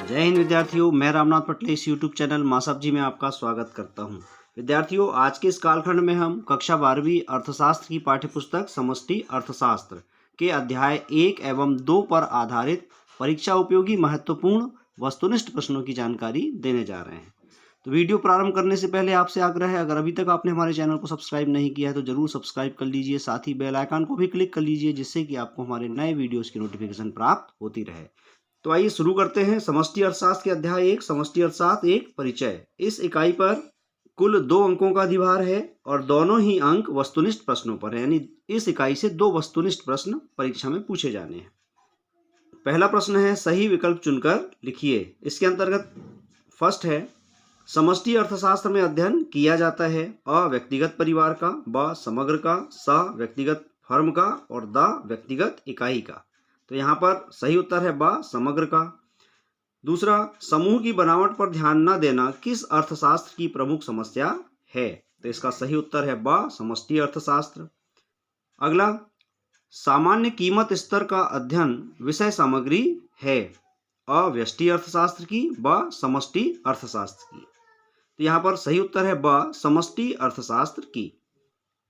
जय हिंद विद्यार्थियों, मैं रामनाथ पटले इस YouTube चैनल मासब जी में आपका स्वागत करता हूं। विद्यार्थियों, आज के इस कालखंड में हम कक्षा 12वीं अर्थशास्त्र की पाठ्यपुस्तक समष्टि अर्थशास्त्र के अध्याय 1 एवं 2 पर आधारित परीक्षा उपयोगी महत्वपूर्ण वस्तुनिष्ठ प्रश्नों की जानकारी देने जा रहे हैं। तो वीडियो प्रारंभ करने से पहले आपसे आग्रह है, अगर अभी तक आपने हमारे चैनल को सब्सक्राइब नहीं किया है तो जरूर सब्सक्राइब कर लीजिए, साथ ही बेल आइकन को भी क्लिक कर लीजिए, जिससे कि आपको हमारे नए वीडियोस की नोटिफिकेशन प्राप्त होती रहे। तो आइए शुरू करते हैं। समष्टि अर्थशास्त्र के अध्याय 1 समष्टि अर्थशास्त्र एक परिचय। इस इकाई पर कुल 2 अंकों का अधिभार है और दोनों ही अंक वस्तुनिष्ठ प्रश्नों पर है, यानी इस इकाई से 2 वस्तुनिष्ठ प्रश्न परीक्षा में पूछे जाने हैं। पहला प्रश्न है, सही विकल्प चुनकर लिखिए। इसके अंतर्गत फर्स्ट है, समष्टि अर्थशास्त्र में अध्ययन किया जाता है अ व्यक्तिगत परिवार का, ब समग्र का, स व्यक्तिगत फर्म का और द व्यक्तिगत इकाई का। तो यहाँ पर सही उत्तर है ब समग्र का। दूसरा, समूह की बनावट पर ध्यान न देना किस अर्थशास्त्र की प्रमुख समस्या है? तो इसका सही उत्तर है ब समष्टि अर्थशास्त्र। अगला, सामान्य कीमत स्तर का अध्ययन विषय सामग्री है अ व्यष्टि अर्थशास्त्र की, ब समष्टि अर्थशास्त्र की। तो यहाँ पर सही उत्तर है ब समष्टि अर्थशास्त्र की।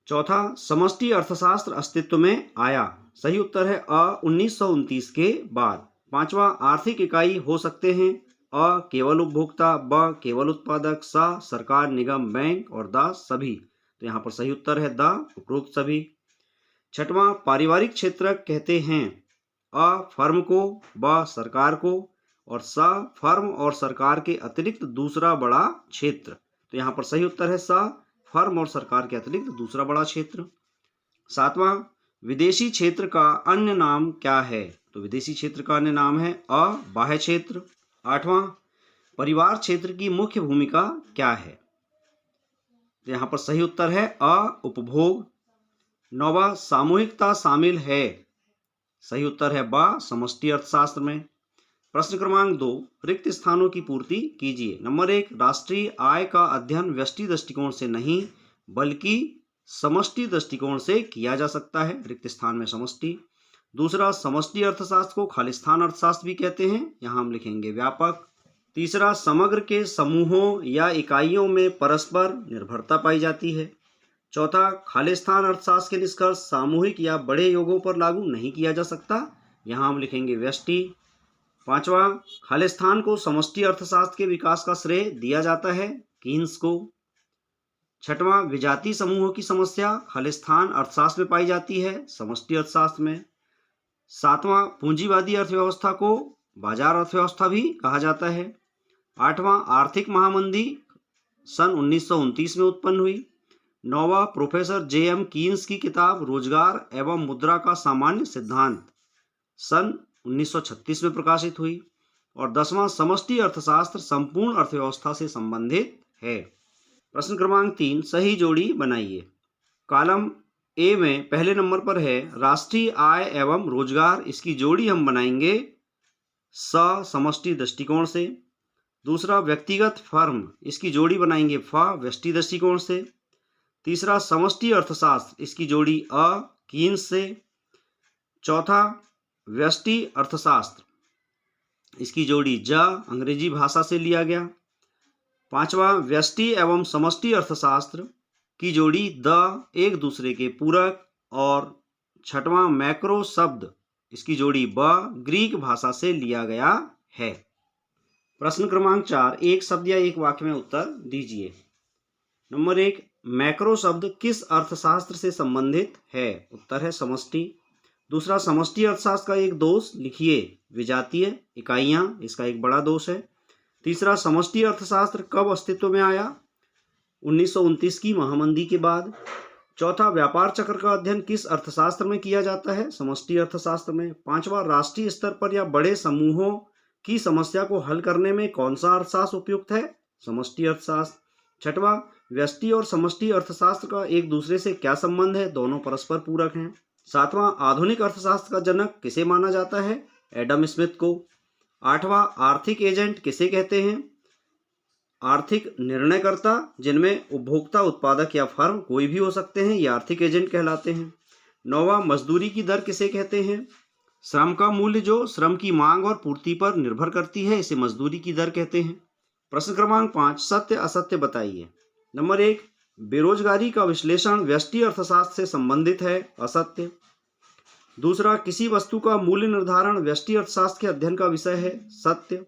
चौथा, समष्टि अर्थशास्त्र अस्तित्व में आया। सही उत्तर है अ 1929 के बाद। पांचवा, आर्थिक इकाई हो सकते हैं अ केवल उपभोक्ता, ब केवल उत्पादक, स सरकार, निगम, बैंक और द सभी। तो यहाँ पर सही उत्तर है द उपरोक्त सभी। छठवां, पारिवारिक क्षेत्र कहते हैं अ फर्म को, ब सरकार को और स फर्म और सरकार के अतिरिक्त दूसरा बड़ा क्षेत्र। तो यहाँ पर सही उत्तर है स फर्म और सरकार के अतिरिक्त दूसरा बड़ा क्षेत्र। सातवां, विदेशी क्षेत्र का अन्य नाम क्या है? तो विदेशी क्षेत्र का अन्य नाम है अ बाह्य क्षेत्र। आठवां, परिवार क्षेत्र की मुख्य भूमिका क्या है? तो यहाँ पर सही उत्तर है अ उपभोग। नौवां, सामूहिकता शामिल है। सही उत्तर है ब समष्टि अर्थशास्त्र में। प्रश्न क्रमांक 2, रिक्त स्थानों की पूर्ति कीजिए। नंबर 1, राष्ट्रीय आय का अध्ययन व्यष्टि दृष्टिकोण से नहीं बल्कि समष्टि दृष्टिकोण से किया जा सकता है, रिक्त स्थान में समष्टि। दूसरा, समष्टि अर्थशास्त्र को खालिस्तान अर्थशास्त्र भी कहते हैं, यहाँ हम लिखेंगे व्यापक। तीसरा, समग्र के समूहों या इकाइयों में परस्पर निर्भरता पाई जाती है। चौथा, खालिस्तान अर्थशास्त्र के निष्कर्ष सामूहिक या बड़े योगों पर लागू नहीं किया जा सकता, यहाँ हम लिखेंगे व्यष्टि। पांचवा, खालिस्तान को समष्टि अर्थशास्त्र के विकास का श्रेय दिया जाता है, कीन्स को। छठवां, विजातीय समूहों की समस्या खालिस्तान अर्थशास्त्र में पाई जाती है, समष्टि अर्थशास्त्र में। सातवां, पूंजीवादी अर्थव्यवस्था को बाजार अर्थव्यवस्था भी कहा जाता है। आठवां, आर्थिक महामंदी सन 1929 में उत्पन्न हुई। नौवां, प्रोफेसर जे.एम. कीन्स की किताब रोजगार एवं मुद्रा का सामान्य सिद्धांत सन 1936 में प्रकाशित हुई। और 10वां, समष्टि अर्थशास्त्र संपूर्ण अर्थव्यवस्था से संबंधित है। प्रश्न क्रमांक 3, सही जोड़ी बनाइए। कॉलम ए में पहले नंबर पर है राष्ट्रीय आय एवं रोजगार, इसकी जोड़ी हम बनाएंगे स समष्टि दृष्टिकोण से। दूसरा, व्यक्तिगत फर्म, इसकी जोड़ी बनाएंगे फ व्यष्टि दृष्टिकोण से। तीसरा, समष्टि अर्थशास्त्र, इसकी जोड़ी अ कीन्स से। चौथा, व्यष्टि अर्थशास्त्र, इसकी जोड़ी ज अंग्रेजी भाषा से लिया गया। पांचवा, व्यष्टि एवं समष्टि अर्थशास्त्र की जोड़ी द एक दूसरे के पूरक। और छठवां, मैक्रो शब्द, इसकी जोड़ी ब ग्रीक भाषा से लिया गया है। प्रश्न क्रमांक 4, एक शब्द या एक वाक्य में उत्तर दीजिए। नंबर 1, मैक्रो शब्द किस अर्थशास्त्र से संबंधित है? उत्तर है समष्टि। दूसरा, समष्टि अर्थशास्त्र का एक दोष लिखिए, विजातीय इकाइयां, इसका एक बड़ा दोष है। तीसरा, समष्टि अर्थशास्त्र कब अस्तित्व में आया? 1929 की महामंदी के बाद। चौथा, व्यापार चक्र का अध्ययन किस अर्थशास्त्र में किया जाता है? समष्टि अर्थशास्त्र में। पांचवा, राष्ट्रीय स्तर पर या बड़े समूहों की समस्या को हल करने में कौन सा अर्थशास्त्र उपयुक्त है? समष्टि अर्थशास्त्र। छठवां, व्यष्टि और समष्टि अर्थशास्त्र का एक दूसरे से क्या संबंध है? दोनों परस्पर पूरक हैं। सातवां, आधुनिक अर्थशास्त्र का जनक किसे माना जाता है? एडम स्मिथ को। आठवां, आर्थिक एजेंट किसे कहते हैं? आर्थिक निर्णयकर्ता, जिनमें उपभोक्ता, उत्पादक या फर्म कोई भी हो सकते हैं, ये आर्थिक एजेंट कहलाते हैं। नौवां, मजदूरी की दर किसे कहते हैं? श्रम का मूल्य जो श्रम की मांग और पूर्ति पर निर्भर करती है, इसे मजदूरी की दर कहते हैं। प्रश्न क्रमांक 5, सत्य असत्य बताइए। नंबर 1, बेरोजगारी का विश्लेषण व्यष्टि अर्थशास्त्र से संबंधित है, असत्य। दूसरा, किसी वस्तु का मूल्य निर्धारण व्यष्टि अर्थशास्त्र के अध्ययन का विषय है, सत्य।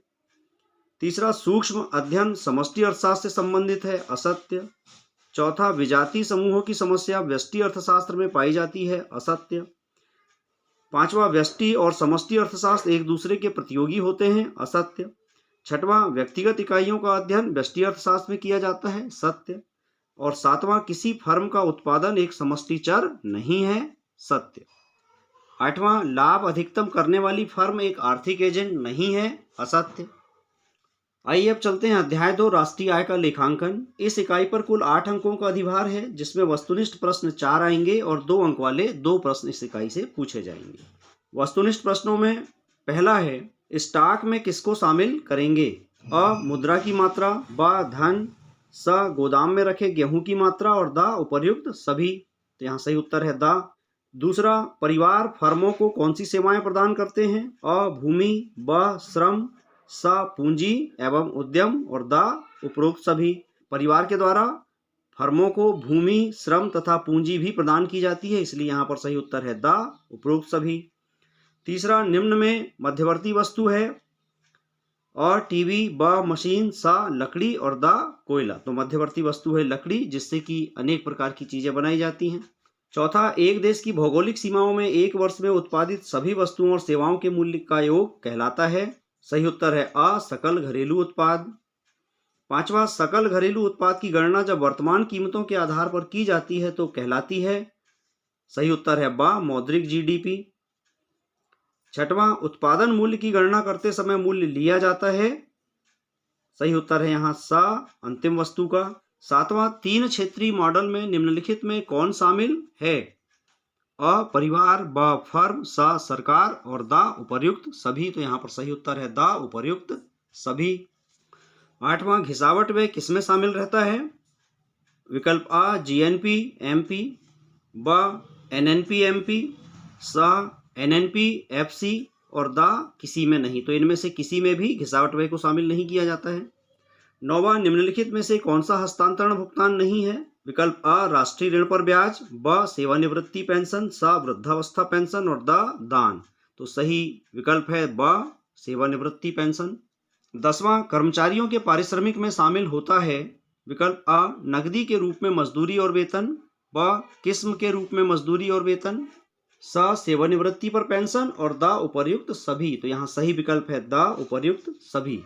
तीसरा, सूक्ष्म अध्ययन समष्टि अर्थशास्त्र से संबंधित है, असत्य। चौथा, विजातीय समूहों की समस्या व्यष्टि अर्थशास्त्र में पाई जाती है, असत्य। पांचवा, व्यष्टि और समष्टि अर्थशास्त्र एक दूसरे के प्रतियोगी होते हैं, असत्य। छठवां, व्यक्तिगत इकाइयों का अध्ययन व्यष्टि अर्थशास्त्र में किया जाता है, सत्य। और सातवां, किसी फर्म का उत्पादन एक समष्टि चर नहीं है, सत्य। आठवां, लाभ अधिकतम करने वाली फर्म एक आर्थिक एजेंट नहीं है, असत्य। आइए अब चलते हैं अध्याय 2, राष्ट्रीय आय का लेखांकन। इस इकाई पर कुल 8 अंकों का अधिभार है, जिसमें वस्तुनिष्ठ प्रश्न 4 आएंगे और 2 अंक वाले 2 प्रश्न इस इकाई से पूछे जाएंगे। वस्तुनिष्ठ प्रश्नों में पहला है, स्टॉक में किसको शामिल करेंगे? अ, मुद्रा की मात्रा, ब, धन, स, गोदाम में रखे गेहूं की मात्रा और द, उपर्युक्त सभी। तो यहाँ सही उत्तर है द। दूसरा, परिवार फर्मों को कौन सी सेवाएं प्रदान करते हैं? अ, भूमि, ब, श्रम, स, पूंजी एवं उद्यम और द, उपरोक्त सभी। परिवार के द्वारा फर्मों को भूमि, श्रम तथा पूंजी भी प्रदान की जाती है, इसलिए यहाँ पर सही उत्तर है द, उपरोक्त सभी। तीसरा, निम्न में मध्यवर्ती वस्तु है? अ, टीवी, ब, मशीन, स, लकड़ी और द, कोयला। तो मध्यवर्ती वस्तु है लकड़ी, जिससे कि अनेक प्रकार की चीजें बनाई जाती हैं। चौथा, एक देश की भौगोलिक सीमाओं में एक वर्ष में उत्पादित सभी वस्तुओं और सेवाओं के मूल्य का योग कहलाता है। सही उत्तर है अ, सकल घरेलू उत्पाद। पांचवा, सकल घरेलू उत्पाद की गणना जब वर्तमान कीमतों के आधार पर की जाती है तो कहलाती है। सही उत्तर है ब, मौद्रिक जीडीपी। छठवां, उत्पादन मूल्य की गणना करते समय मूल्य लिया जाता है। सही उत्तर है यहाँ स, अंतिम वस्तु का। सातवां, 3 क्षेत्रीय मॉडल में निम्नलिखित में कौन शामिल है? अ, परिवार, ब, फर्म, स, सरकार और द, उपर्युक्त सभी। तो यहाँ पर सही उत्तर है द, उपर्युक्त सभी। आठवां, घिसावट व्यय किसमें शामिल रहता है? विकल्प अ, जीएनपी एमपी, ब, एनएनपी एमपी, स, एनएनपी एफसी और द, किसी में नहीं। तो इनमें से किसी में भी घिसावट व्यय को शामिल नहीं किया जाता है। नौवां, निम्नलिखित में से कौन सा हस्तांतरण भुगतान नहीं है? विकल्प अ, राष्ट्रीय ऋण पर ब्याज, ब, सेवानिवृत्ति पेंशन, स, वृद्धावस्था पेंशन और द, दान। तो सही विकल्प है ब, सेवानिवृत्ति पेंशन। 10वां, कर्मचारियों के पारिश्रमिक में शामिल होता है? विकल्प अ, नकदी के रूप में मजदूरी और वेतन, ब, किस्म के रूप में मजदूरी और वेतन, स, सेवानिवृत्ति पर पेंशन और द, उपर्युक्त सभी। तो यहाँ सही विकल्प है द, उपर्युक्त सभी।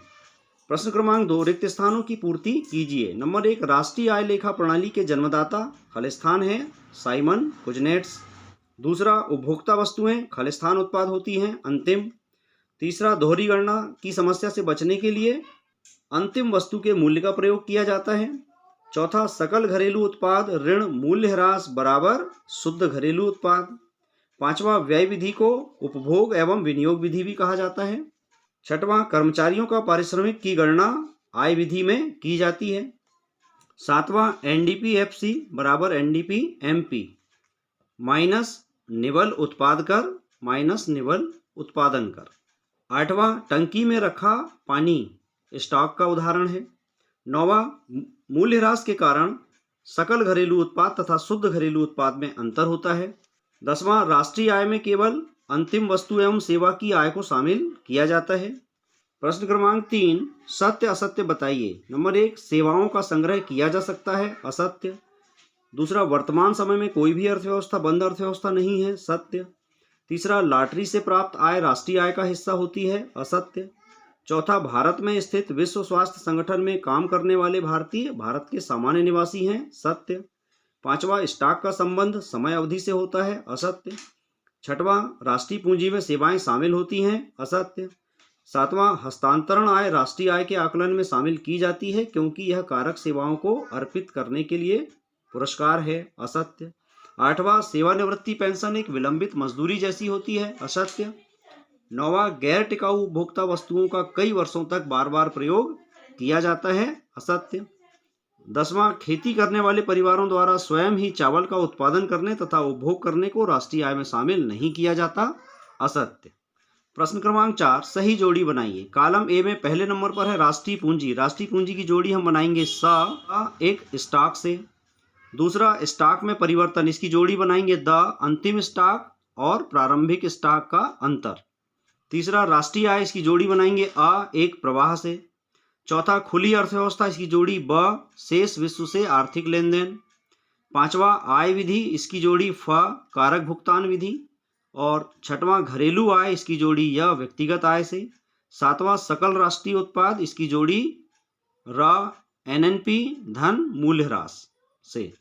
प्रश्न क्रमांक 2, रिक्त स्थानों की पूर्ति कीजिए। नंबर 1, राष्ट्रीय आय लेखा प्रणाली के जन्मदाता खालिस्तान है, साइमन कुजनेट्स। दूसरा, उपभोक्ता वस्तुएं खालिस्तान उत्पाद होती हैं, अंतिम। तीसरा, दोहरी गणना की समस्या से बचने के लिए अंतिम वस्तु के मूल्य का प्रयोग किया जाता है। चौथा, सकल घरेलू उत्पाद ऋण मूल्य ह्रास बराबर शुद्ध घरेलू उत्पाद। पांचवा, व्यय विधि को उपभोग एवं विनियोग विधि भी कहा जाता है। छठवां, कर्मचारियों का पारिश्रमिक की गणना आय विधि में की जाती है। सातवां, एनडीपी एफसी बराबर एनडीपी एमपी माइनस निवल उत्पाद कर माइनस निवल उत्पादन कर। आठवां, टंकी में रखा पानी स्टॉक का उदाहरण है। नौवां, मूल्यह्रास के कारण सकल घरेलू उत्पाद तथा शुद्ध घरेलू उत्पाद में अंतर होता है। 10वां, राष्ट्रीय आय में केवल अंतिम वस्तु एवं सेवा की आय को शामिल किया जाता है। प्रश्न क्रमांक 3, सत्य असत्य बताइए। नंबर 1, सेवाओं का संग्रह किया जा सकता है, असत्य। दूसरा, वर्तमान समय में कोई भी अर्थव्यवस्था बंद अर्थव्यवस्था नहीं है, सत्य। तीसरा, लॉटरी से प्राप्त आय राष्ट्रीय आय का हिस्सा होती है, असत्य। चौथा, भारत में स्थित विश्व स्वास्थ्य संगठन में काम करने वाले भारतीय भारत के सामान्य निवासी हैं, सत्य। पांचवा, स्टॉक का संबंध समय अवधि से होता है, असत्य। छठवां, राष्ट्रीय पूंजी में सेवाएं शामिल होती हैं, असत्य। सातवां, हस्तांतरण आय राष्ट्रीय आय के आकलन में शामिल की जाती है क्योंकि यह कारक सेवाओं को अर्पित करने के लिए पुरस्कार है, असत्य। आठवां, सेवानिवृत्ति पेंशन एक विलंबित मजदूरी जैसी होती है, असत्य। नौवां, गैर टिकाऊ उपभोक्ता वस्तुओं का कई वर्षों तक बार बार प्रयोग किया जाता है, असत्य। 10वां, खेती करने वाले परिवारों द्वारा स्वयं ही चावल का उत्पादन करने तथा उपभोग करने को राष्ट्रीय आय में शामिल नहीं किया जाता, असत्य। प्रश्न क्रमांक 4, सही जोड़ी बनाइए। कॉलम ए में पहले नंबर पर है राष्ट्रीय पूंजी। राष्ट्रीय पूंजी की जोड़ी हम बनाएंगे स एक स्टॉक से। दूसरा, स्टॉक में परिवर्तन, इसकी जोड़ी बनाएंगे द अंतिम स्टॉक और प्रारंभिक स्टॉक का अंतर। तीसरा, राष्ट्रीय आय, इसकी जोड़ी बनाएंगे अ एक प्रवाह से। चौथा, खुली अर्थव्यवस्था, इसकी जोड़ी ब शेष विश्व से आर्थिक लेन देन। पांचवा, आय विधि, इसकी जोड़ी फ कारक भुगतान विधि। और छठवां, घरेलू आय, इसकी जोड़ी य व्यक्तिगत आय से। सातवां, सकल राष्ट्रीय उत्पाद, इसकी जोड़ी र एनएनपी धन मूल्यह्रास से।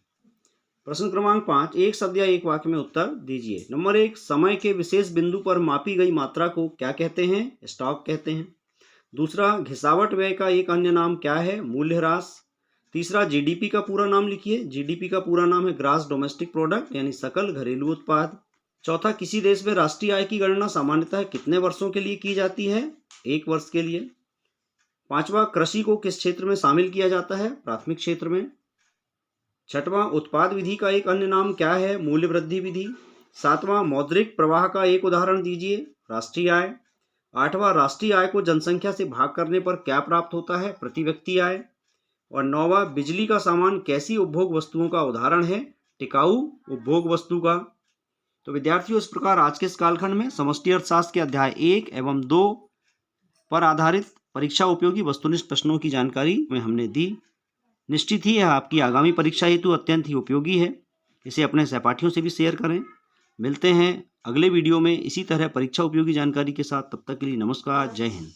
प्रश्न क्रमांक 5, एक शब्द या एक वाक्य में उत्तर दीजिए। नंबर 1, समय के विशेष बिंदु पर मापी गई मात्रा को क्या कहते हैं? स्टॉक कहते हैं। दूसरा, घिसावट व्यय का एक अन्य नाम क्या है? मूल्यह्रास। तीसरा, जीडीपी का पूरा नाम लिखिए। जीडीपी का पूरा नाम है ग्रॉस डोमेस्टिक प्रोडक्ट, यानी सकल घरेलू उत्पाद। चौथा, किसी देश में राष्ट्रीय आय की गणना सामान्यतः कितने वर्षों के लिए की जाती है? 1 वर्ष के लिए। पांचवा, कृषि को किस क्षेत्र में शामिल किया जाता है? प्राथमिक क्षेत्र में। छठवां, उत्पाद विधि का एक अन्य नाम क्या है? मूल्य वृद्धि विधि। सातवां, मौद्रिक प्रवाह का एक उदाहरण दीजिए। राष्ट्रीय आय। आठवां, राष्ट्रीय आय को जनसंख्या से भाग करने पर क्या प्राप्त होता है? प्रति व्यक्ति आय। और नौवां, बिजली का सामान कैसी उपभोग वस्तुओं का उदाहरण है? टिकाऊ उपभोग वस्तु का। तो विद्यार्थियों, इस प्रकार आज के इस कालखंड में समष्टि अर्थशास्त्र के अध्याय 1 एवं 2 पर आधारित परीक्षा उपयोगी वस्तुनिष्ठ प्रश्नों की जानकारी में हमने दी। निश्चित ही यह आपकी आगामी परीक्षा हेतु अत्यंत ही उपयोगी है। इसे अपने सहपाठियों से भी शेयर करें। मिलते हैं अगले वीडियो में इसी तरह परीक्षा उपयोगी जानकारी के साथ। तब तक के लिए नमस्कार, जय हिंद।